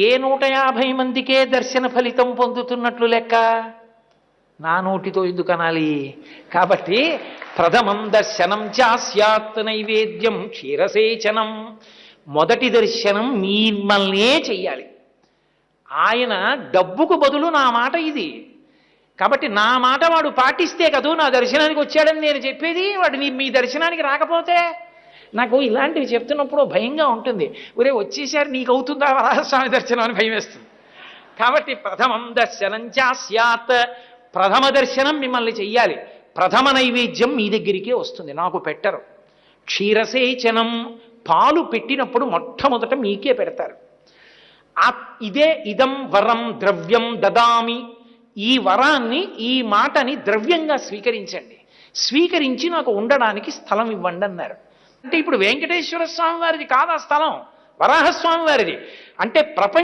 ఏ 150 మందికే దర్శన ఫలితం పొందుతున్నట్లు లెక్క? నా నోటితో ఎందుకు అనాలి? కాబట్టి ప్రథమం దర్శనం చాస్యాత్ నైవేద్యం క్షీరసేచనం. మొదటి దర్శనం మిమ్మల్నే చెయ్యాలి. ఆయన డబ్బుకు బదులు నా మాట ఇది. కాబట్టి నా మాట వాడు పాటిస్తే కదూ నా దర్శనానికి వచ్చాడని నేను చెప్పేది. వాడు మీ దర్శనానికి రాకపోతే నాకు ఇలాంటివి చెప్తున్నప్పుడు భయంగా ఉంటుంది. ఒరే వచ్చేసారి నీకు అవుతుందా వరాహస్వామి దర్శనం అని భయం వేస్తుంది. కాబట్టి ప్రథమం దర్శనం చాస్యాత్, ప్రథమ దర్శనం మిమ్మల్ని చెయ్యాలి. ప్రథమ నైవేద్యం మీ దగ్గరికే వస్తుంది, నాకు పెట్టరు. క్షీరసేచనం, పాలు పెట్టినప్పుడు మొట్టమొదట మీకే పెడతారు. ఇదే ఇదం వరం ద్రవ్యం దదామి, ఈ వరాన్ని ఈ మాటని ద్రవ్యంగా స్వీకరించండి, స్వీకరించి నాకు ఉండడానికి స్థలం ఇవ్వండి అన్నారు. అంటే ఇప్పుడు వెంకటేశ్వర స్వామి వారిది కాదు ఆ స్థలం, వరాహస్వామి వారిది. అంటే ప్రపంచ